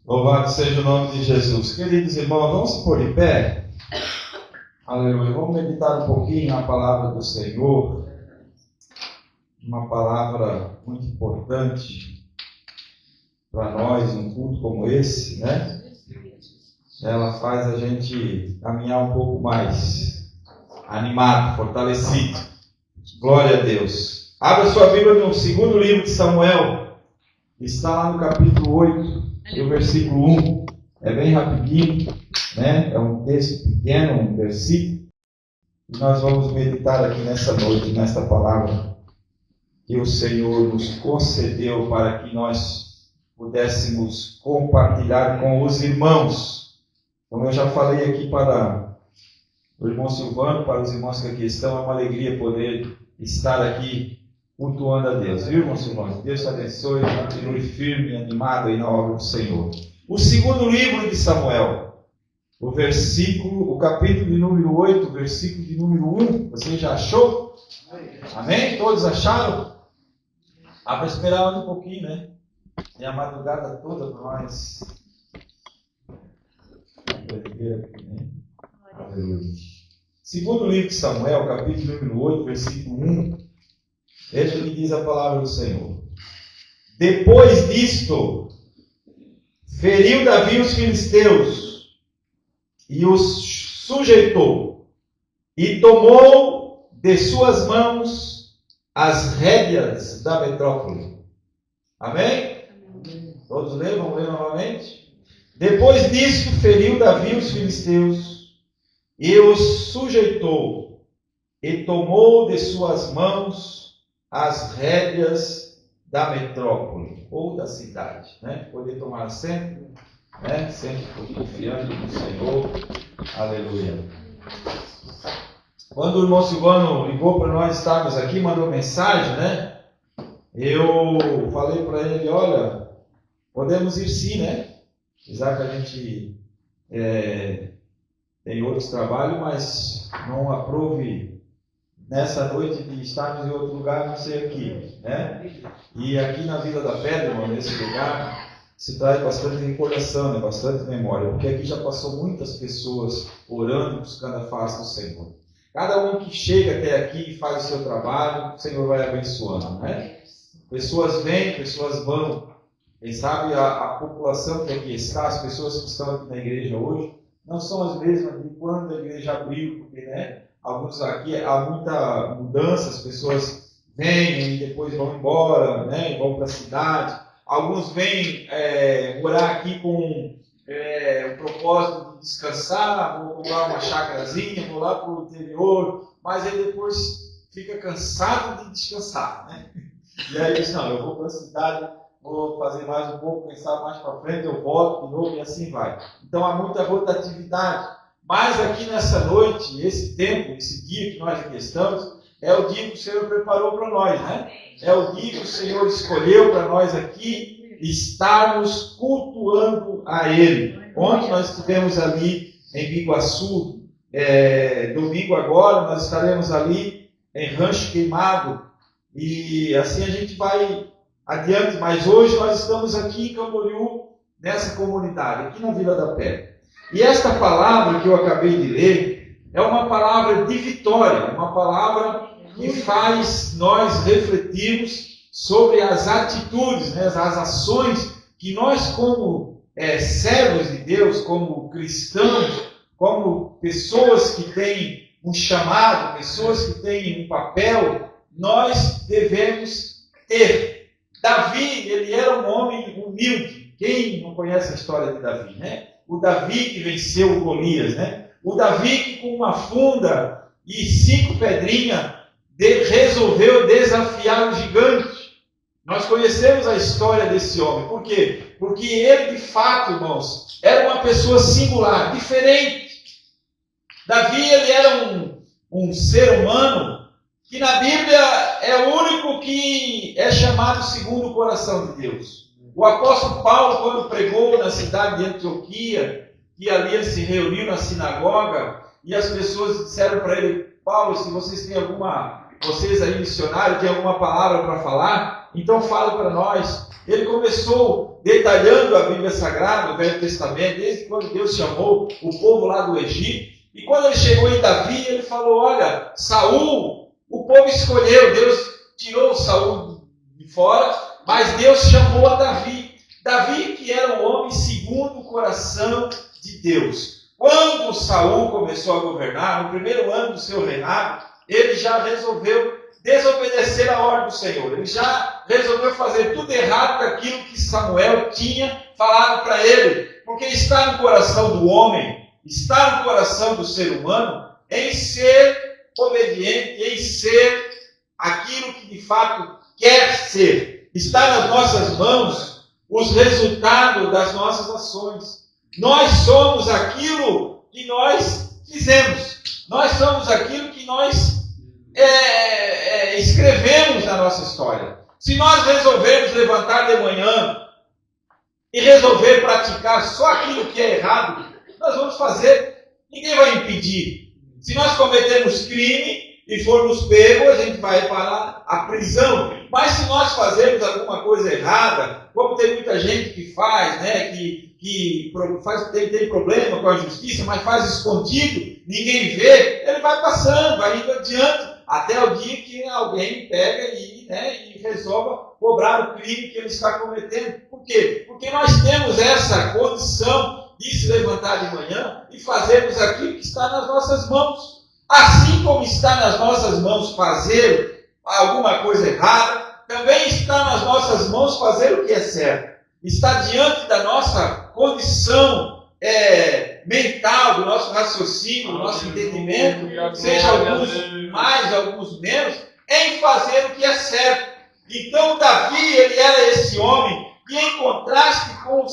Louvado seja o nome de Jesus. Queridos irmãos, vamos se pôr de pé. Aleluia. Vamos meditar um pouquinho na palavra do Senhor. Uma palavra muito importante para nós, num culto como esse, né? Ela faz a gente caminhar um pouco mais animado, fortalecido. Glória a Deus. Abra sua Bíblia no segundo livro de Samuel. Está lá no capítulo 8. E o versículo 1 é bem rapidinho, né? É um texto pequeno, um versículo. E nós vamos meditar aqui nessa noite, nesta palavra que o Senhor nos concedeu para que nós pudéssemos compartilhar com os irmãos. Como eu já falei aqui para o irmão Silvano, para os irmãos que aqui estão, é uma alegria poder estar aqui cultuando a Deus, viu, irmão Silvano? Deus te abençoe, continue firme e animado aí na obra do Senhor. O segundo livro de Samuel, o capítulo de número 8, versículo de número 1, você já achou? Amém? Todos acharam? Para esperar um pouquinho, né? Tem a madrugada toda para nós. Aleluia. Segundo livro de Samuel, capítulo número 8, versículo 1. Veja o que diz a palavra do Senhor. Depois disto, feriu Davi os filisteus e os sujeitou, e tomou de suas mãos as rédeas da metrópole. Amém? Todos leram? Vamos ler novamente? Depois disto, feriu Davi os filisteus e os sujeitou, e tomou de suas mãos as rédeas da metrópole, ou da cidade, né? Poder tomar sempre, né? Sempre confiando no Senhor. Aleluia. Quando o irmão Silvano ligou para nós estarmos aqui, mandou mensagem, né? Eu falei para ele, olha, podemos ir sim, né? Apesar que a gente tem outros trabalhos, mas não aprove nessa noite de estarmos em outro lugar, não sei aqui, né? E aqui na Vila da Pedra, irmão, nesse lugar, se traz bastante recordação, né? Bastante memória, porque aqui já passou muitas pessoas orando, buscando a face do Senhor. Cada um que chega até aqui e faz o seu trabalho, o Senhor vai abençoando, né? Pessoas vêm, pessoas vão. Quem sabe a população que aqui está, as pessoas que estão aqui na igreja hoje, não são as mesmas de quando a igreja abriu, porque, né? Alguns aqui há muita mudança, as pessoas vêm e depois vão embora, né, vão para a cidade. Alguns vêm morar aqui com o propósito de descansar, vou comprar uma chácarazinha, vou lá para o interior, mas aí depois fica cansado de descansar, né? E aí diz, não, eu vou para a cidade, vou fazer mais um pouco, quem sabe mais para frente eu volto de novo e assim vai. Então há muita rotatividade. Mas aqui nessa noite, esse tempo, esse dia que nós aqui estamos, é o dia que o Senhor preparou para nós, né? É o dia que o Senhor escolheu para nós aqui estarmos cultuando a Ele. Ontem nós estivemos ali em Biguaçu, domingo agora nós estaremos ali em Rancho Queimado, e assim a gente vai adiante, mas hoje nós estamos aqui em Camboriú, nessa comunidade, aqui na Vila da Pedra. E esta palavra que eu acabei de ler é uma palavra de vitória, uma palavra que faz nós refletirmos sobre as atitudes, né, as ações que nós como servos de Deus, como cristãos, como pessoas que têm um chamado, pessoas que têm um papel, nós devemos ter. Davi, ele era um homem humilde. Quem não conhece a história de Davi, né? O Davi que venceu o Golias, né? O Davi que com uma funda e 5 pedrinhas resolveu desafiar o gigante. Nós conhecemos a história desse homem. Por quê? Porque ele, de fato, irmãos, era uma pessoa singular, diferente. Davi, ele era um ser humano que na Bíblia é o único que é chamado segundo o coração de Deus. O apóstolo Paulo, quando pregou na cidade de Antioquia, que ali ele se reuniu na sinagoga, e as pessoas disseram para ele, Paulo, se vocês aí missionários, têm alguma palavra para falar, então fale para nós. Ele começou detalhando a Bíblia Sagrada, o Velho Testamento, desde quando Deus chamou o povo lá do Egito. E quando ele chegou em Davi, ele falou, olha, Saul, o povo escolheu, Deus tirou Saul de fora, mas Deus chamou a Davi. Davi que era um homem segundo o coração de Deus. Quando Saul começou a governar, no primeiro ano do seu reinado, ele já resolveu desobedecer a ordem do Senhor. Ele já resolveu fazer tudo errado daquilo que Samuel tinha falado para ele. Porque está no coração do homem, está no coração do ser humano, em ser obediente, em ser aquilo que de fato quer ser. Está nas nossas mãos os resultados das nossas ações. Nós somos aquilo que nós fizemos. Nós somos aquilo que nós escrevemos na nossa história. Se nós resolvermos levantar de manhã e resolver praticar só aquilo que é errado, nós vamos fazer. Ninguém vai impedir. Se nós cometermos crime e formos pegos, a gente vai para a prisão. Mas se nós fazermos alguma coisa errada, como tem muita gente que faz, né, tem problema com a justiça, mas faz escondido, ninguém vê, ele vai passando, vai indo adiante, até o dia que alguém pega e resolva cobrar o crime que ele está cometendo. Por quê? Porque nós temos essa condição de se levantar de manhã e fazermos aquilo que está nas nossas mãos. Assim como está nas nossas mãos fazer alguma coisa errada, também está nas nossas mãos fazer o que é certo. Está diante da nossa condição mental, do nosso raciocínio, do nosso entendimento, seja alguns mais, alguns menos, em fazer o que é certo. Então Davi, ele era esse homem que, em contraste com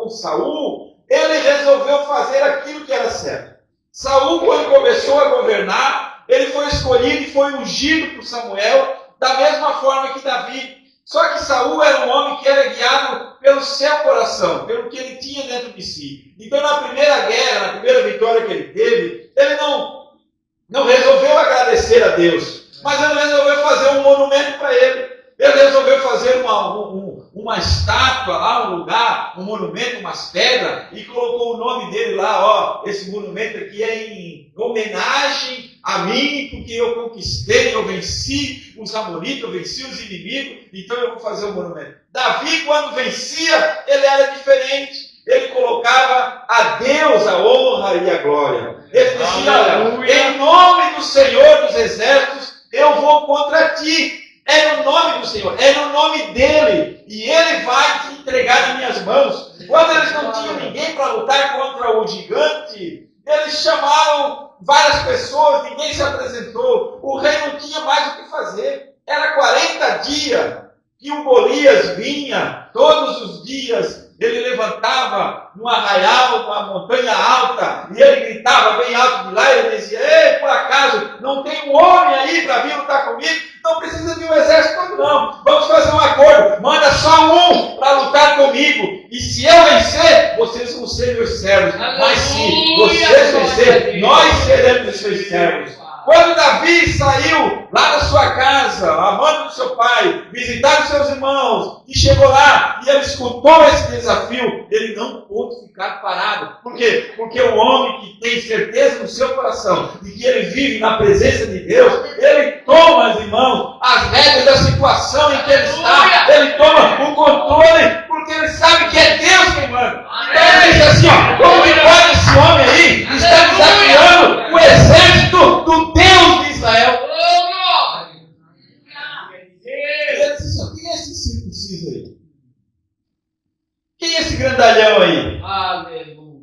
Saul, ele resolveu fazer aquilo que era certo. Saul, quando começou a governar, ele foi escolhido e foi ungido por Samuel, da mesma forma que Davi. Só que Saul era um homem que era guiado pelo seu coração, pelo que ele tinha dentro de si. Então, na primeira guerra, na primeira vitória que ele teve, ele não resolveu agradecer a Deus, mas ele resolveu fazer um monumento para ele. Ele resolveu fazer uma estátua lá, um lugar, um monumento, umas pedras, e colocou o nome dele lá, ó, esse monumento aqui é em homenagem a mim, porque eu conquistei, eu venci os amonitas, eu venci os inimigos, então eu vou fazer um monumento. Davi, quando vencia, ele era diferente. Ele colocava a Deus a honra e a glória. Ele dizia, em nome do Senhor dos Exércitos, eu vou contra ti. É no nome do Senhor, é no nome dele, e ele vai te entregar nas minhas mãos. Quando eles não tinham ninguém para lutar contra o gigante, eles chamaram várias pessoas, ninguém se apresentou, o rei não tinha mais o que fazer. Era 40 dias que o Golias vinha, todos os dias ele levantava no arraial, numa montanha alta, e ele gritava bem alto de lá, e ele dizia, ei, por acaso, não tem um homem aí para vir lutar comigo? Não precisa de um exército todo não, vamos fazer um acordo, manda só um para lutar comigo, e se eu vencer, vocês vão ser meus servos, mas se vocês vencerem, nós seremos os seus servos. Quando Davi saiu lá da sua casa, amando do seu pai, visitar os seus irmãos, e chegou lá e ele escutou esse desafio, ele não pôde ficar parado. Por quê? Porque o homem que tem certeza no seu coração de que ele vive na presença de Deus, ele toma, irmãos, as rédeas da situação em que ele está, ele toma o controle, porque ele sabe que é Deus quem manda. Então ele diz assim, ó, como que pode esse homem aí está desafiando o exército do Deus de Israel? Ele disse assim, quem é esse circunciso aí? Quem é esse grandalhão aí? Aleluia.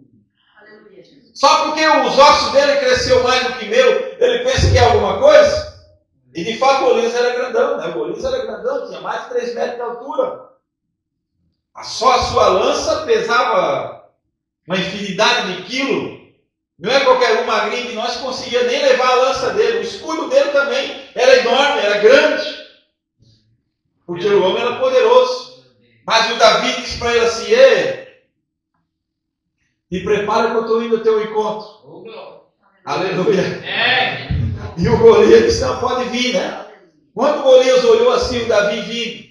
Só porque os ossos dele cresceu mais do que meu, ele pensa que é alguma coisa? E de fato o Golias era grandão, né? O Golias era grandão, tinha mais de 3 metros de altura. Só a sua lança pesava uma infinidade de quilos. Não é qualquer um magrinho que nós conseguia nem levar a lança dele. O escudo dele também era enorme, era grande. Porque o homem era poderoso. Mas o Davi disse para ele assim, ei, te prepara que eu estou indo ao teu encontro. Aleluia. E o Golias disse, não, pode vir, né? Quando o Golias olhou assim, o Davi vindo,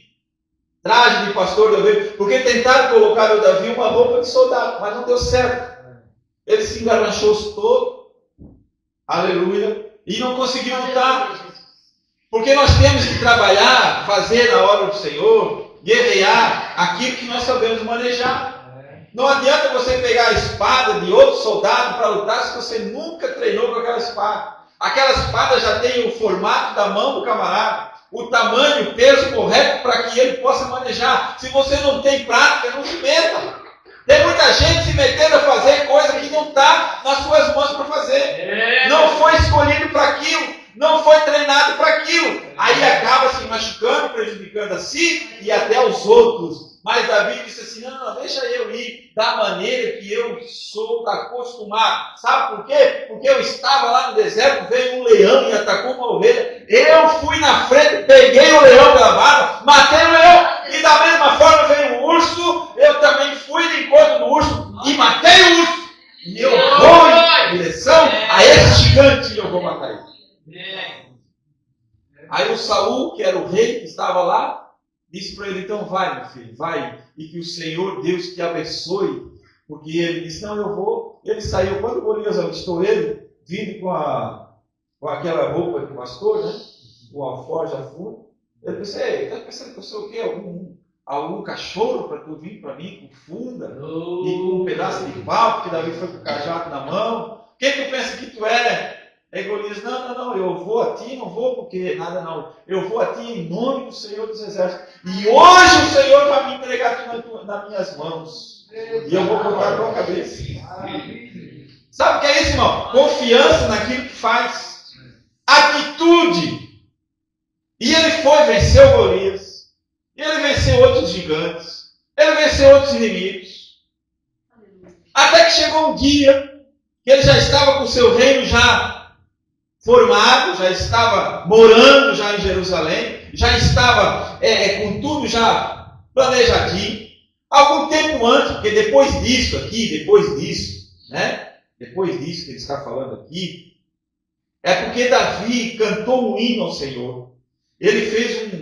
traje de pastor de ovelha, porque tentaram colocar o Davi uma roupa de soldado, mas não deu certo. Ele se engarranchou todo, aleluia, e não conseguiu lutar. Porque nós temos que trabalhar, fazer na obra do Senhor, guerrear aquilo que nós sabemos manejar. Não adianta você pegar a espada de outro soldado para lutar se você nunca treinou com aquela espada. Aquela espada já tem o formato da mão do camarada, o tamanho, o peso correto para que ele possa manejar. Se você não tem prática, não se meta. Tem muita gente se metendo a fazer coisa que não está nas suas mãos para fazer. Não foi escolhido para aquilo, não foi treinado para aquilo. Aí acaba se machucando, prejudicando a si e até os outros. Mas Davi disse assim, não, deixa eu ir da maneira que eu sou acostumado. Sabe por quê? Porque eu estava lá no deserto, veio um leão e atacou uma ovelha. Eu fui na frente, peguei o leão pela barba, matei o leão. E da mesma forma veio um urso, eu também fui de encontro do urso e matei o urso. E eu vou em direção a esse gigante e eu vou matar ele. Aí o Saul, que era o rei que estava lá, disse para ele, então vai, meu filho, vai, e que o Senhor Deus te abençoe, porque ele disse, não, eu vou. Ele saiu, quando Golias avistou ele, vindo com aquela roupa de pastor, né, com a forja funda, ele disse, ei, está pensando que eu sou o quê? Algum cachorro para tu vir para mim com funda e com um pedaço de pau, porque Davi foi com o cajado na mão? Quem tu pensa que tu é? Aí Golias, não, eu vou a ti, não vou porque nada não. Eu vou a ti em nome do Senhor dos Exércitos. E hoje o Senhor vai me entregar tu nas minhas mãos. E eu vou cortar a tua cabeça. Sabe o que é isso, irmão? Confiança naquilo que faz. Atitude. E ele foi, venceu Golias. Ele venceu outros gigantes. Ele venceu outros inimigos. Até que chegou um dia que ele já estava com o seu reino já formado, já estava morando já em Jerusalém, já estava com tudo já planejadinho. Algum tempo antes, porque depois disso né? Depois disso que ele está falando aqui, é porque Davi cantou um hino ao Senhor. Ele fez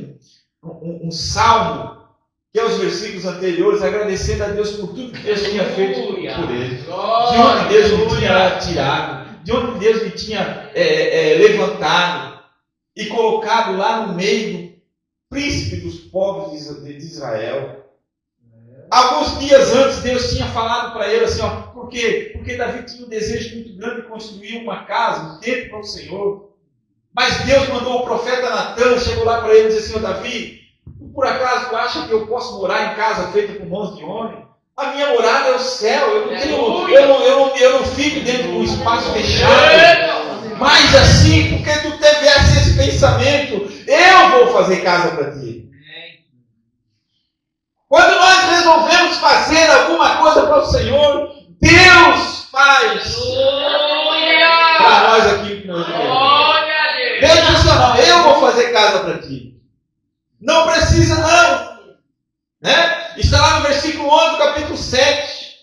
um salmo, que é os versículos anteriores, agradecendo a Deus por tudo que Deus tinha feito por ele. De onde Deus lhe tinha tirado, de onde Deus lhe tinha levantado e colocado lá no meio do príncipe dos povos de Israel. Alguns dias antes, Deus tinha falado para ele assim, por quê? Porque Davi tinha um desejo muito grande de construir uma casa, um templo para o Senhor. Mas Deus mandou o profeta Natan, chegou lá para ele e disse assim, Davi, por acaso tu acha que eu posso morar em casa feita com mãos de homem? A minha morada é o céu, eu não fico dentro de um espaço fechado. Mas assim, porque tu tivesse esse pensamento, eu vou fazer casa para ti. Quando nós resolvemos fazer alguma coisa para o Senhor, Deus faz para nós aquilo que nós queremos. Deus diz, não, eu vou fazer casa para ti. Não precisa não. Né? Está lá no versículo 11 do capítulo 7.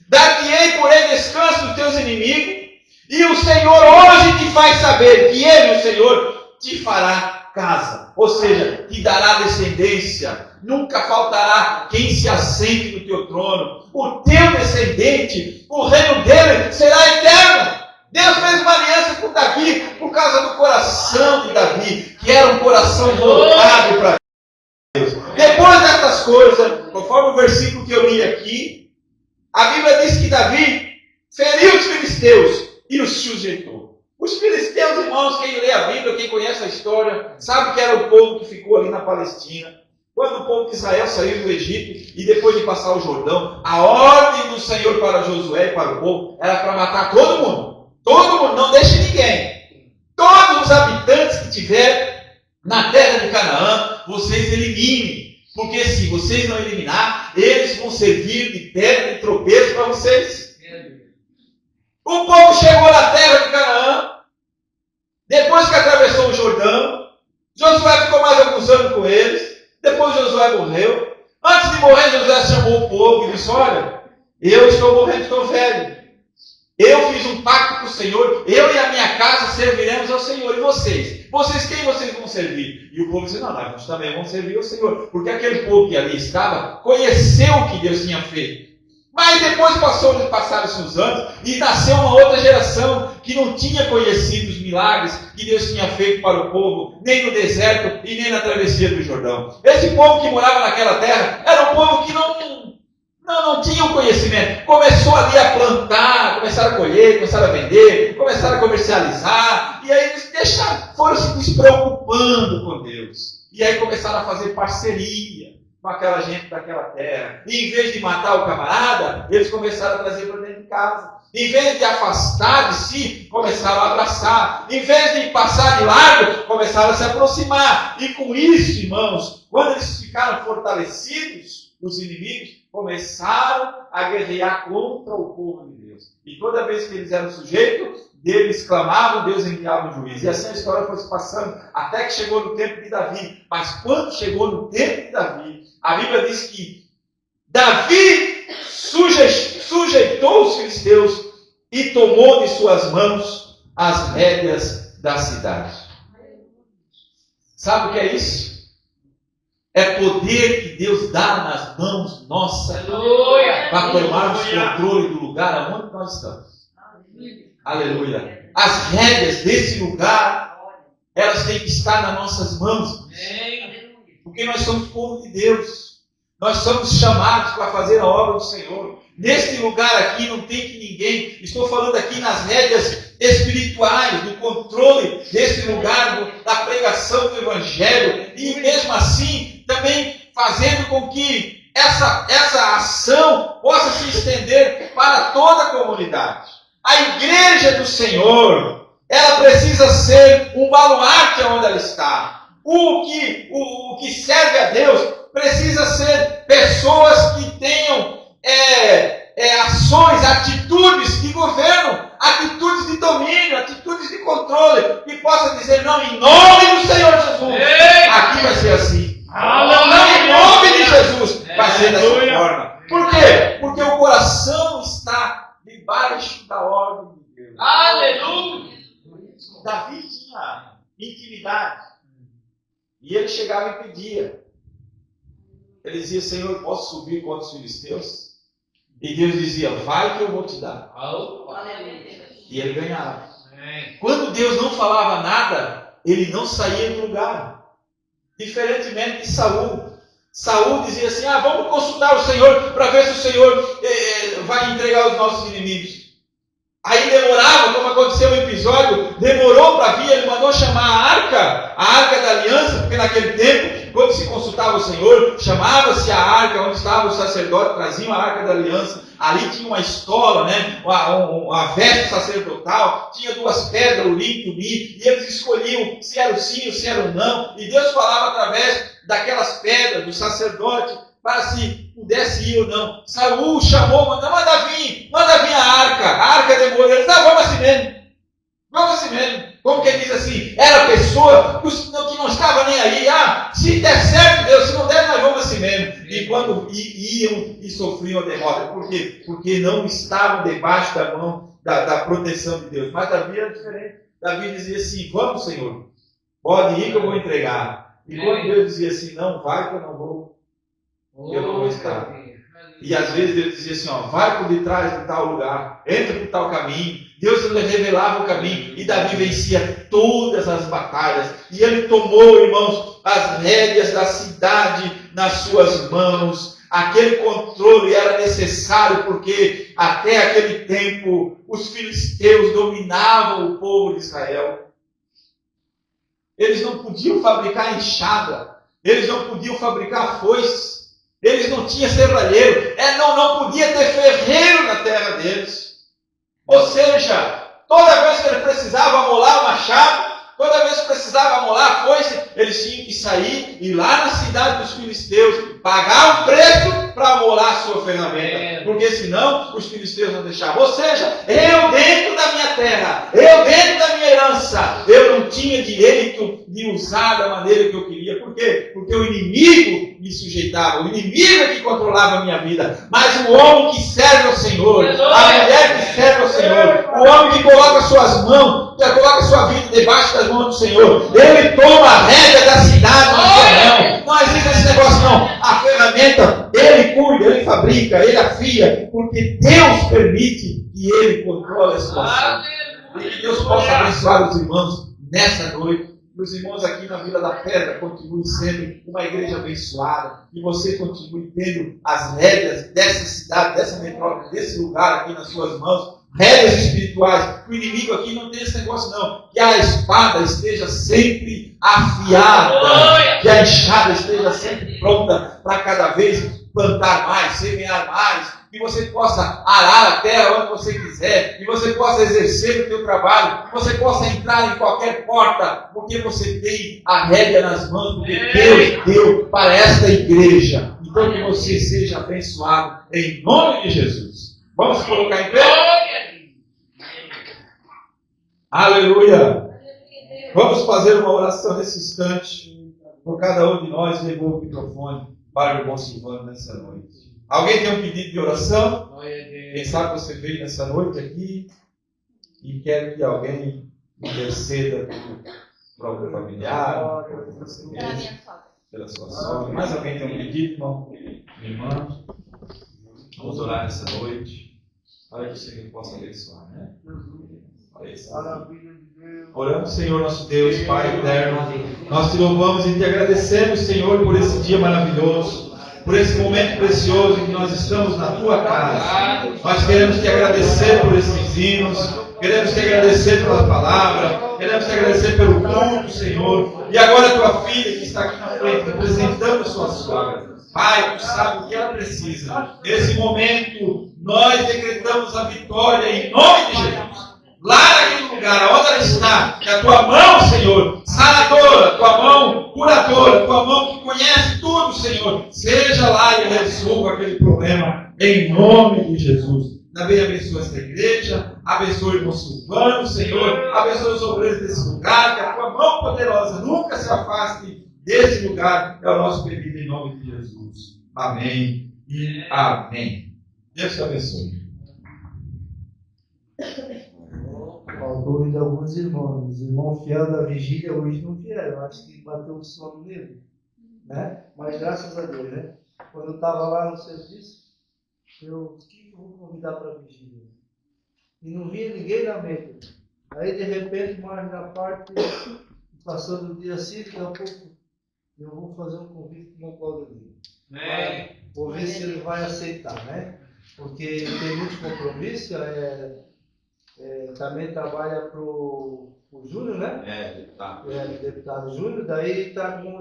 Dar-te-ei, porém, descanso dos teus inimigos, e o Senhor hoje te faz saber que Ele, o Senhor, te fará casa. Ou seja, te dará descendência. Nunca faltará quem se assente no teu trono. O teu descendente, o reino dele será eterno. Deus fez uma aliança com Davi por causa do coração de Davi, que era um coração voltado para Deus. Depois dessas coisas, conforme o versículo que eu li aqui, a Bíblia diz que Davi feriu os filisteus e os sujeitou. Os filisteus, irmãos, quem lê a Bíblia, quem conhece a história, sabe que era o povo que ficou ali na Palestina. Quando o povo de Israel saiu do Egito e depois de passar o Jordão, a ordem do Senhor para Josué e para o povo era para matar todo mundo. Todo mundo, não deixe ninguém. Todos os habitantes que tiver na terra de Canaã, vocês eliminem. Porque se vocês não eliminar, eles vão servir de pedra de tropeço para vocês. O povo chegou na terra de Canaã, depois que atravessou o Jordão, Josué ficou mais alguns anos com eles, depois Josué morreu. Antes de morrer, Josué chamou o povo e disse, olha, eu estou morrendo, estou velho. Eu fiz um pacto com o Senhor, eu e a minha casa serviremos ao Senhor. E vocês? Vocês quem vocês vão servir? E o povo disse, não, nós também vamos servir ao Senhor. Porque aquele povo que ali estava conheceu o que Deus tinha feito. Mas depois passaram-se uns anos e nasceu uma outra geração que não tinha conhecido os milagres que Deus tinha feito para o povo, nem no deserto e nem na travessia do Jordão. Esse povo que morava naquela terra era um povo que não tinha o conhecimento. Começou ali a plantar, começaram a colher, começaram a vender, começaram a comercializar, e aí eles foram se despreocupando com Deus. E aí começaram a fazer parceria com aquela gente daquela terra. E em vez de matar o camarada, eles começaram a trazer para dentro de casa. Em vez de afastar de si, começaram a abraçar. Em vez de passar de largo, começaram a se aproximar. E com isso, irmãos, quando eles ficaram fortalecidos, os inimigos começaram a guerrear contra o povo de Deus. E toda vez que eles eram sujeitos, eles clamavam, Deus enviava um juiz. E assim a história foi se passando, até que chegou no tempo de Davi. Mas quando chegou no tempo de Davi, a Bíblia diz que Davi sujeitou os filisteus e tomou de suas mãos as rédeas da cidade. Sabe o que é isso? É poder que Deus dá nas mãos nossas para tomarmos controle do lugar onde nós estamos. Aleluia. As rédeas desse lugar, elas têm que estar nas nossas mãos. Porque nós somos povo de Deus. Nós somos chamados para fazer a obra do Senhor. Neste lugar aqui não tem que ninguém. Estou falando aqui nas rédeas espirituais, do controle desse lugar, da pregação do Evangelho. E mesmo assim, também fazendo com que essa ação possa se estender para toda a comunidade. A igreja do Senhor, ela precisa ser um baluarte onde ela está. O que serve a Deus precisa ser pessoas que tenham ações, atitudes de governo, atitudes de domínio, atitudes de controle, que possa dizer, não, em nome do Senhor Jesus, aqui vai ser assim. Não, em nome de Jesus, vai ser dessa forma. Por quê? Porque o coração está debaixo da ordem de Deus. Aleluia! Davi tinha intimidade. E ele chegava e pedia. Ele dizia, Senhor, posso subir contra os filisteus? E Deus dizia, vai que eu vou te dar. E ele ganhava. Quando Deus não falava nada, ele não saía do lugar. Diferentemente de Saul. Saul dizia assim, vamos consultar o Senhor para ver se o Senhor vai entregar os nossos inimigos. Aí demorava, como aconteceu no episódio, demorou para vir, ele mandou chamar a arca da aliança, porque naquele tempo, quando se consultava o Senhor, chamava-se a arca, onde estava o sacerdote, traziam a arca da aliança, ali tinha uma estola, né, uma veste sacerdotal, tinha 2 pedras, o Urim e o Tumim, e eles escolhiam se era o sim ou se era o não, e Deus falava através daquelas pedras, do sacerdote, para se pudesse ir ou não. Saul chamou, manda vir a arca demorou, ele disse, vamos assim mesmo, como que ele diz assim, era pessoa que não estava nem aí, se der certo Deus, se não der nós vamos assim mesmo, e quando iam e sofriam a derrota, por quê? Porque não estavam debaixo da mão da proteção de Deus. Mas Davi era diferente. Davi dizia assim, vamos Senhor, pode ir que eu vou entregar, e quando Deus dizia assim, não, vai que eu não vou estar. E às vezes Deus dizia assim, vai por detrás de tal lugar, entra por tal caminho. Deus lhe revelava o caminho e Davi vencia todas as batalhas. E ele tomou, irmãos, as rédeas da cidade nas suas mãos. Aquele controle era necessário porque até aquele tempo os filisteus dominavam o povo de Israel. Eles não podiam fabricar enxada, eles não podiam fabricar foices. Eles não tinham serralheiro, não podia ter ferreiro na terra deles. Ou seja, toda vez que ele precisava amolar o machado, toda vez que precisava amolar a foice, eles tinham que sair e ir lá na cidade dos filisteus, pagar um preço para amolar a sua ferramenta. Porque senão os filisteus não deixavam. Ou seja, eu dentro da minha terra, eu dentro da minha herança, eu não tinha direito de usar da maneira que eu queria. Por quê? Porque o inimigo me sujeitava, o inimigo é que controlava a minha vida, mas o homem que serve ao Senhor, a mulher que serve ao Senhor, o homem que coloca suas mãos, que coloca sua vida debaixo das mãos do Senhor, ele toma a rédea da cidade na sua mão. Não existe esse negócio não. A ferramenta, ele cuida, ele fabrica, ele afia, porque Deus permite que ele controle a situação. E que Deus possa abençoar os irmãos nessa noite. Meus irmãos, aqui na Vila da Pedra, continue sendo uma igreja abençoada. E você continue tendo as rédeas dessa cidade, dessa metrópole, desse lugar aqui nas suas mãos. Rédeas espirituais. O inimigo aqui não tem esse negócio não. Que a espada esteja sempre afiada. Que a enxada esteja sempre pronta para cada vez plantar mais, semear mais. Que você possa arar a terra onde você quiser, que você possa exercer o seu trabalho, que você possa entrar em qualquer porta, porque você tem a rédea nas mãos, porque Deus deu para esta igreja. Então que você seja abençoado em nome de Jesus. Vamos colocar em pé? Aleluia! Vamos fazer uma oração nesse instante, por cada um de nós levou o microfone para o irmão Silvano nessa noite. Alguém tem um pedido de oração? Quem sabe você veio nessa noite aqui e quer que alguém interceda por algum familiar, por você mesmo, pela sua sogra. Mais alguém tem um pedido, irmão? Minha irmã? Vamos orar nessa noite para que o Senhor possa abençoar, né? Oramos, Senhor, nosso Deus, Pai eterno. Nós te louvamos e te agradecemos, Senhor, por esse dia maravilhoso, por esse momento precioso em que nós estamos na tua casa. Nós queremos te agradecer por esses hinos, queremos te agradecer pela palavra, queremos te agradecer pelo culto, Senhor. E agora a tua filha que está aqui na frente, representando a sua sogra. Pai, tu sabes o que ela precisa. Nesse momento, nós decretamos a vitória em nome de Jesus. Lá naquele lugar, onde ela está, que a tua mão, Senhor, saradora, tua mão curadora, tua mão que conhece tudo, Senhor, seja lá e resolva aquele problema, em nome de Jesus. Também abençoa esta igreja, abençoa o irmão Silvano, Senhor, abençoa os obreiros desse lugar, que a tua mão poderosa nunca se afaste desse lugar, é o nosso pedido em nome de Jesus. Amém e amém. Deus te abençoe. Faltou de alguns irmãos. Os irmãos fiel da vigília hoje não vieram. Acho que bateu o sono nele. Né? Mas graças a Deus, né? Quando eu estava lá no serviço, quem eu vou convidar para a vigília? E não vinha ninguém na mente. Aí de repente, mais na parte, passando o dia assim, daqui a pouco, eu vou fazer um convite para o irmão Claudinho. Vou ver se ele vai aceitar, né? Porque tem muito compromisso, também trabalha para o Júnior, né? Deputado. Deputado Júnior, daí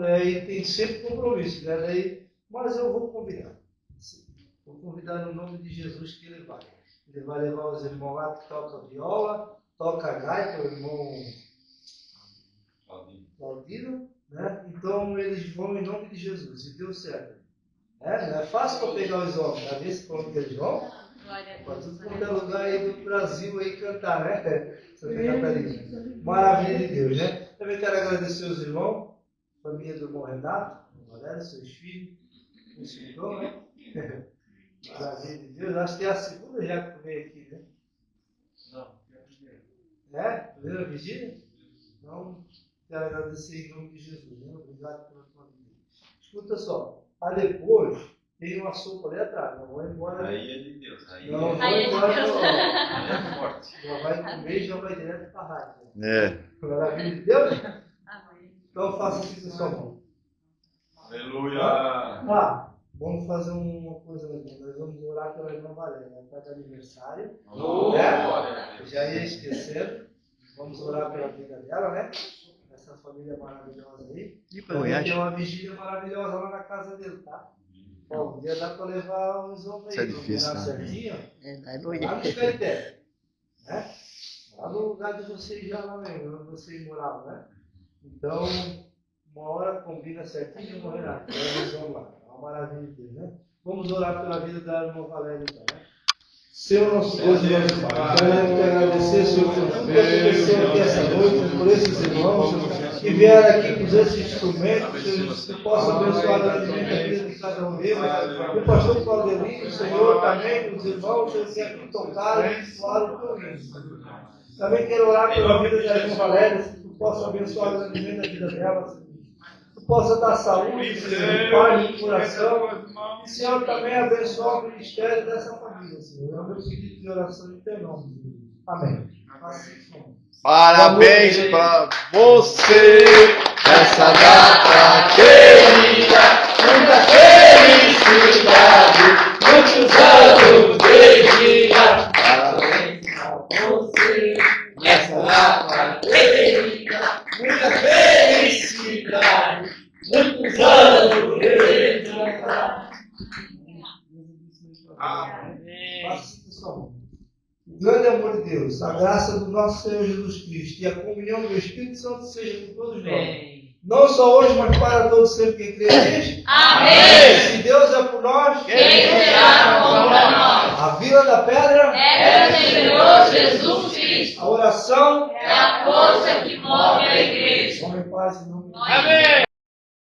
aí tem sempre compromisso, né? Mas eu vou convidar. Vou convidar no nome de Jesus que ele vai. Ele vai levar os irmãos lá que tocam viola, toca gaita, o irmão Claudino, né? Então eles vão em nome de Jesus, e deu certo. Não é fácil para pegar os homens, tá vendo para onde eles vão? Para tudo quanto é lugar aí do Brasil aí cantar, né? Santa Catarina. Maravilha de Deus, né? Também quero agradecer os irmãos, família do irmão Renato, Valério, seus filhos, nos cuidou, né? Maravilha de Deus. Acho que é a segunda já que eu venho aqui, né? Não. Primeira vigília? Então, quero agradecer em nome de Jesus, né? Obrigado pela tua vida. Escuta só, depois tem uma sopa ali atrás, não vou embora. Aí é de Deus. Aí não vou é embora, Deus. não. É forte. Já vai comer e já vai direto para a rádio. Maravilha de Deus? Então faça assim com sua mão. Aleluia. Vamos fazer uma coisa aqui. Nós vamos orar pela irmã Valéria. Ela está de aniversário. Já ia esquecendo. Vamos orar pela vida dela, né? Essa família maravilhosa aí. E tem uma vigília maravilhosa lá na casa dele, tá? Um dia dá para levar uns homens aí. Isso é difícil, né? Certinho. Lá no Caeté, né? Lá no lugar de vocês já lá mesmo, onde vocês moravam, né? Então, uma hora combina certinho, irmão Renato. Nós vamos lá. É uma maravilha de Deus, né? Vamos orar pela vida da irmã Valéria, então, né? Senhor nosso Deus e nosso Pai, queremos te agradecer, Senhor, por tudo que aconteceu aqui essa noite, por esses irmãos, Senhor, que vieram aqui com esses instrumentos, Senhor, que possa abençoar grandemente a vida de cada um deles. E o pastor Claudelino, Senhor, também, os irmãos, Senhor, que aqui tocaram e soaram o teu hino. Também quero orar pela vida da irmã Valéria, que tu possa abençoar grandemente a vida dela, Senhor. Tu possa dar saúde, Senhor, paz no coração. E, Senhor, também abençoar o ministério dessa família, Senhor. É o meu pedido de oração em teu nome, Senhor. Amém. Parabéns para você, essa data querida, muita felicidade, muitos anos de vida. Parabéns para você, essa data querida, muita felicidade, muitos anos de vida. Amém. O grande amor de Deus, a graça do nosso Senhor Jesus Cristo e a comunhão do Espírito Santo seja com todos nós. Não só hoje, mas para todos sempre que crê diz. Amém. Se Deus é por nós, Quem será contra nós? A Vila da Pedra É o Senhor Jesus Cristo. A oração É a força que move a igreja. Vamos em paz em nome de Deus. Amém.